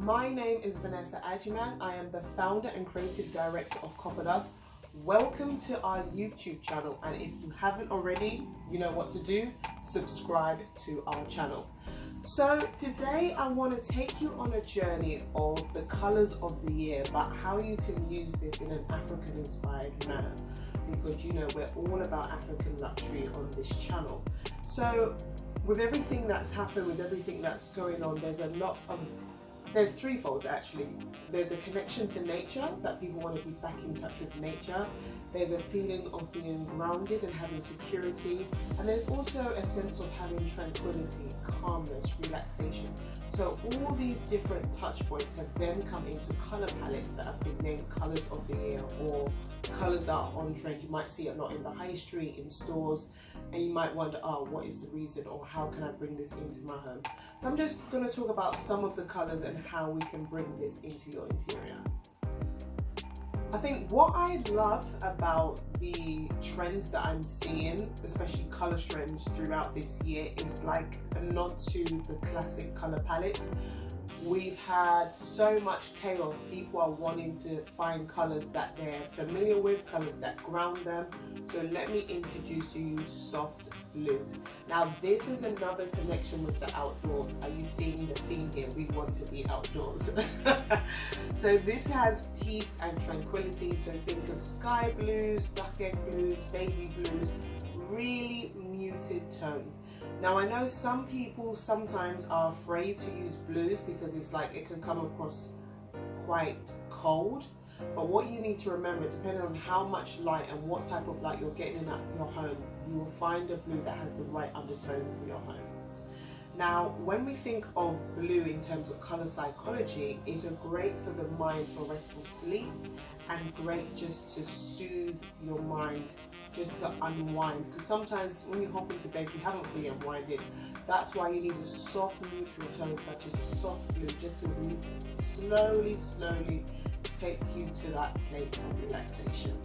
My name is Vanessa Ajiman. I am the founder and creative director of Copper Dust. Welcome to our YouTube channel, and if you haven't already, you know what to do. Subscribe to our channel. So today I want to take you on a journey of the colors of the year, but how you can use this in an African inspired manner, because you know we're all about African luxury on this channel. So with everything that's happened, with everything that's going on, there's threefold actually. There's a connection to nature, that people want to be back in touch with nature. There's a feeling of being grounded and having security. And there's also a sense of having tranquility, calmness, relaxation. So all these different touch points have then come into color palettes that have been named colors of the year, or colors that are on trend. You might see it a lot in the high street, in stores, and you might wonder, oh, what is the reason, or how can I bring this into my home? So I'm just going to talk about some of the colors and how we can bring this into your interior. I think what I love about the trends that I'm seeing, especially color trends throughout this year, is like a nod to the classic color palettes. We've had so much chaos. People are wanting to find colors that they're familiar with, colors that ground them. So let me introduce to you soft blues. Now this is another connection with the outdoors. Are you seeing the theme here? We want to be outdoors. So this has peace and tranquility. So think of sky blues, duck egg blues, baby blues, really muted tones. Now I know some people sometimes are afraid to use blues because it's like it can come across quite cold. But what you need to remember, depending on how much light and what type of light you're getting in your home, you will find a blue that has the right undertone for your home. Now, when we think of blue in terms of color psychology, it's great for the mind for restful sleep, and great just to soothe your mind, just to unwind. Because sometimes when you hop into bed, you haven't fully unwinded. That's why you need a soft neutral tone, such as a soft blue, just to really slowly take you to that place of relaxation.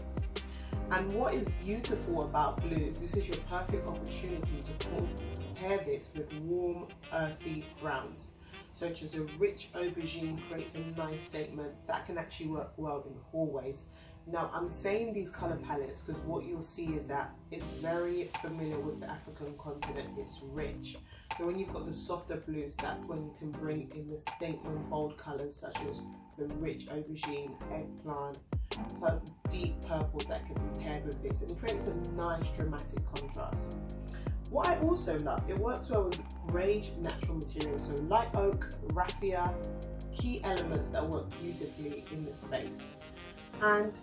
And what is beautiful about blues, this is your perfect opportunity to pair this with warm, earthy browns, such as a rich aubergine creates a nice statement that can actually work well in hallways. Now I'm saying these color palettes because what you'll see is that it's very familiar with the African continent. It's rich. So when you've got the softer blues, that's when you can bring in the statement bold colors such as the rich aubergine, eggplant, some deep purples that can be paired with this, and it creates a nice dramatic contrast. What I also love, it works well with range natural materials, so light oak, raffia, key elements that work beautifully in the space. And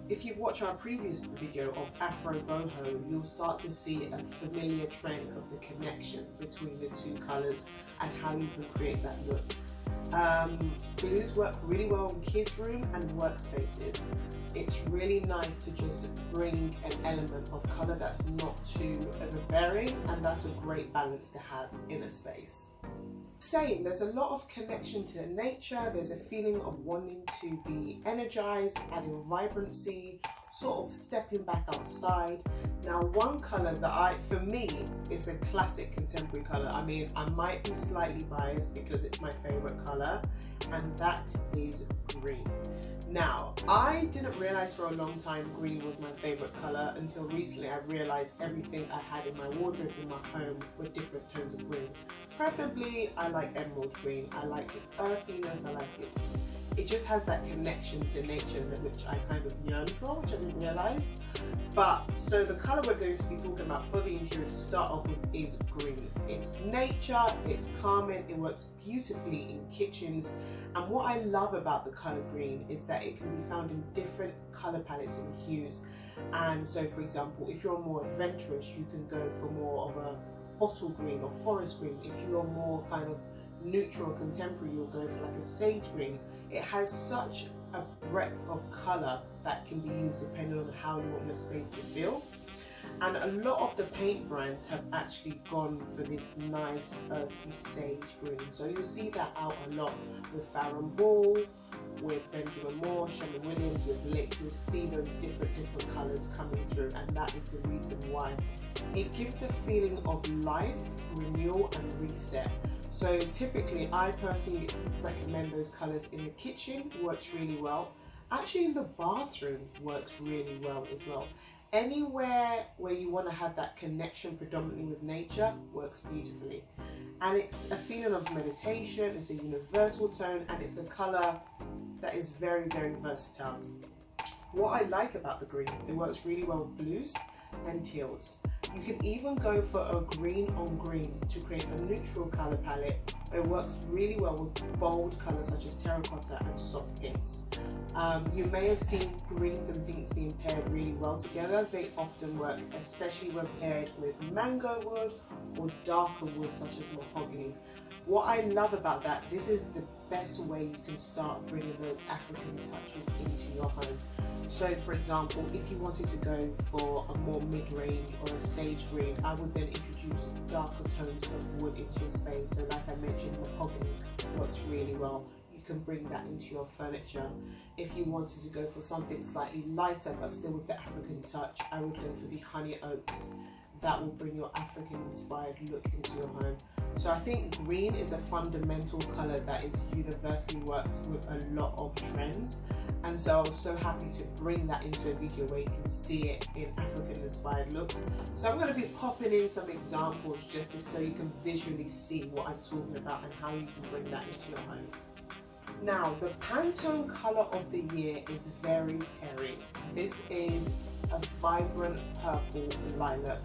if you've watched our previous video of Afro boho, you'll start to see a familiar trend of the connection between the two colours and how you can create that look. Blues work really well in kids' room and workspaces. It's really nice to just bring an element of colour that's not too overbearing, and that's a great balance to have in a space. There's a lot of connection to nature, there's a feeling of wanting to be energized, adding vibrancy, sort of stepping back outside. Now one colour that for me, is a classic contemporary colour. I mean, I might be slightly biased because it's my favourite colour, and that is green. Now, I didn't realise for a long time green was my favourite colour until recently. I realised everything I had in my wardrobe in my home were different tones of green. Preferably, I like emerald green. I like its earthiness, I like it just has that connection to nature which I kind of yearn for, which I didn't realise. So the colour we're going to be talking about for the interior to start off with is green. It's nature, it's calming, it works beautifully in kitchens. And what I love about the colour green is that it can be found in different colour palettes and hues. And so for example, if you're more adventurous, you can go for more of a bottle green or forest green. If you're more kind of neutral contemporary, you'll go for like a sage green. It has such a breadth of colour that can be used depending on how you want your space to feel. And a lot of the paint brands have actually gone for this nice earthy sage green. So you'll see that out a lot with Farrow Ball, with Benjamin Moore, Sherman Williams, with Lick, you'll see those different colours coming through, and that is the reason why. It gives a feeling of life, renewal and reset. So typically I personally recommend those colours in the kitchen, works really well. Actually in the bathroom works really well as well. Anywhere where you want to have that connection predominantly with nature works beautifully. And it's a feeling of meditation, it's a universal tone, and it's a colour that is very, very versatile. What I like about the greens, it works really well with blues and teals. You can even go for a green on green to create a neutral colour palette. It works really well with bold colours such as terracotta and soft pinks. You may have seen greens and pinks being paired really well together. They often work, especially when paired with mango wood or darker wood such as mahogany. What I love about that, this is the best way you can start bringing those African touches into your home. So for example, if you wanted to go for a more mid-range or a sage green, I would then introduce darker tones of wood into your space. So like I mentioned, mahogany works really well. You can bring that into your furniture. If you wanted to go for something slightly lighter but still with the African touch, I would go for the honey oaks. That will bring your African inspired look into your home. So I think green is a fundamental colour that is universally works with a lot of trends. And so I was so happy to bring that into a video where you can see it in African inspired looks. So I'm going to be popping in some examples just so you can visually see what I'm talking about and how you can bring that into your home. Now, the Pantone colour of the year is very Peri. This is a vibrant purple lilac.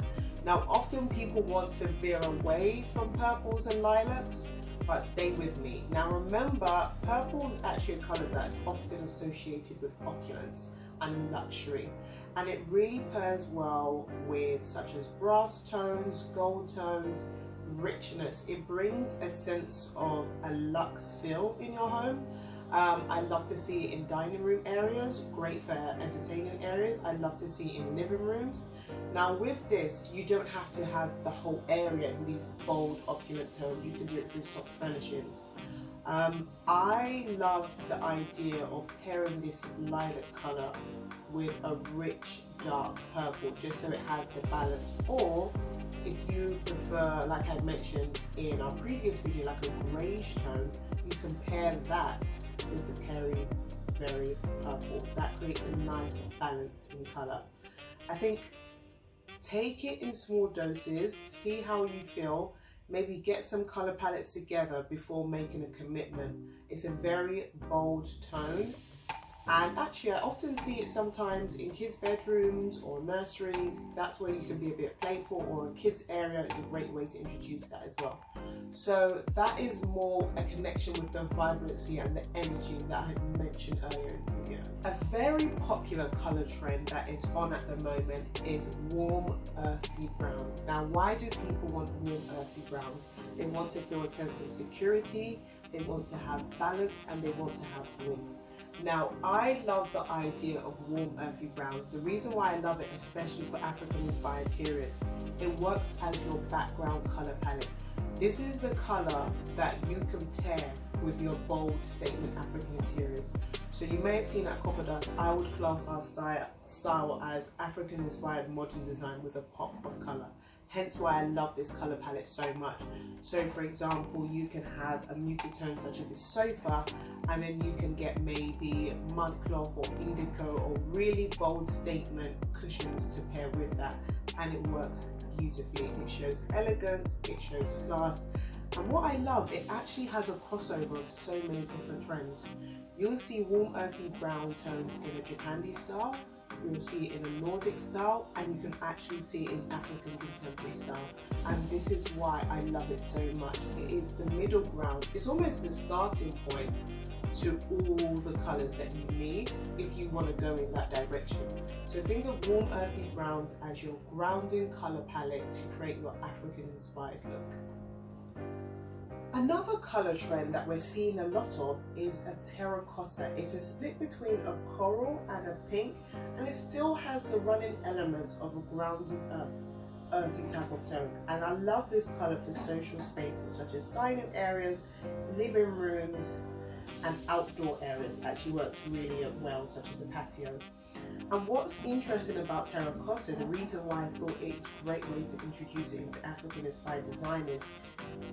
Now, often people want to veer away from purples and lilacs, but stay with me. Now remember, purple is actually a colour that's often associated with opulence and luxury, and it really pairs well with such as brass tones, gold tones, richness. It brings a sense of a luxe feel in your home. I love to see it in dining room areas, great for entertaining areas. I love to see it in living rooms. Now with this, you don't have to have the whole area in these bold, opulent tones. You can do it through soft furnishings. I love the idea of pairing this lilac colour with a rich, dark purple, just so it has the balance. Or if you prefer, like I mentioned in our previous video, like a greyish tone, you can pair that with the Peri Berry Purple. That creates a nice balance in colour. I think take it in small doses, see how you feel, maybe get some colour palettes together before making a commitment. It's a very bold tone, and actually I often see it sometimes in kids' bedrooms or nurseries. That's where you can be a bit playful, or a kids area is a great way to introduce that as well. So that is more a connection with the vibrancy and the energy that I had mentioned earlier in the video. A very popular colour trend that is on at the moment is warm earthy browns. Now why do people want warm earthy browns? They want to feel a sense of security, they want to have balance, and they want to have warmth. Now, I love the idea of warm earthy browns. The reason why I love it, especially for African inspired interiors, it works as your background colour palette. This is the colour that you can pair with your bold statement African interiors. So you may have seen at Copper Dust, I would class our style as African inspired modern design with a pop of colour. Hence why I love this colour palette so much. So for example, you can have a muted tone such as this sofa, and then you can get maybe mud cloth or indigo or really bold statement cushions to pair with that, and it works beautifully. It shows elegance, it shows class, and what I love, it actually has a crossover of so many different trends. You'll see warm earthy brown tones in a Japandi style, you'll see it in a Nordic style, and you can actually see it in African contemporary style. And this is why I love it so much. It is the middle ground. It's almost the starting point to all the colours that you need if you want to go in that direction. So think of warm earthy browns as your grounding colour palette to create your African inspired look. Another colour trend that we're seeing a lot of is a terracotta. It's a split between a coral and a pink, and it still has the running elements of a grounding earthy type of tone. And I love this colour for social spaces such as dining areas, living rooms, and outdoor areas. Actually works really well, such as the patio. And what's interesting about terracotta, the reason why I thought it's a great way to introduce it into African-inspired design is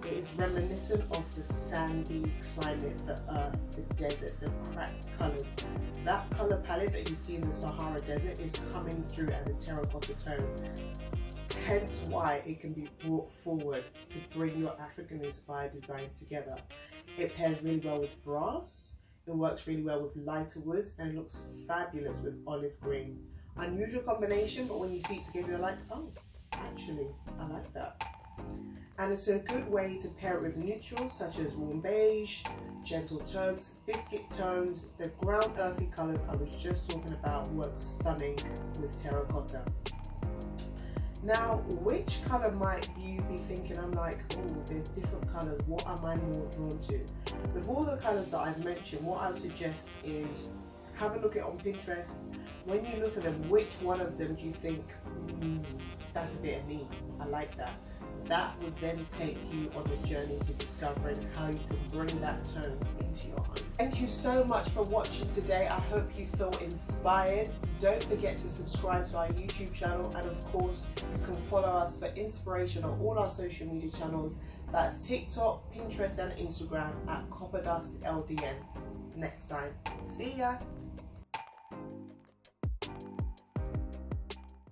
it is reminiscent of the sandy climate, the earth, the desert, the cracked colours. That colour palette that you see in the Sahara Desert is coming through as a terracotta tone. Hence why it can be brought forward to bring your African-inspired designs together. It pairs really well with brass. It works really well with lighter woods, and it looks fabulous with olive green. Unusual combination, but when you see it together, you're like, oh, actually, I like that. And it's a good way to pair it with neutrals such as warm beige, gentle taupes, biscuit tones. The ground earthy colours I was just talking about work stunning with terracotta. Now, which colour might you be thinking, I'm like, oh, there's different colours, what am I more drawn to? With all the colours that I've mentioned, what I would suggest is have a look at it on Pinterest. When you look at them, which one of them do you think, that's a bit of me, I like that. That would then take you on the journey to discovering how you can bring that tone into your home. Thank you so much for watching today. I hope you feel inspired. Don't forget to subscribe to our YouTube channel, and of course you can follow us for inspiration on all our social media channels. That's TikTok, Pinterest and Instagram at CopperDustLDN. Next time, see ya!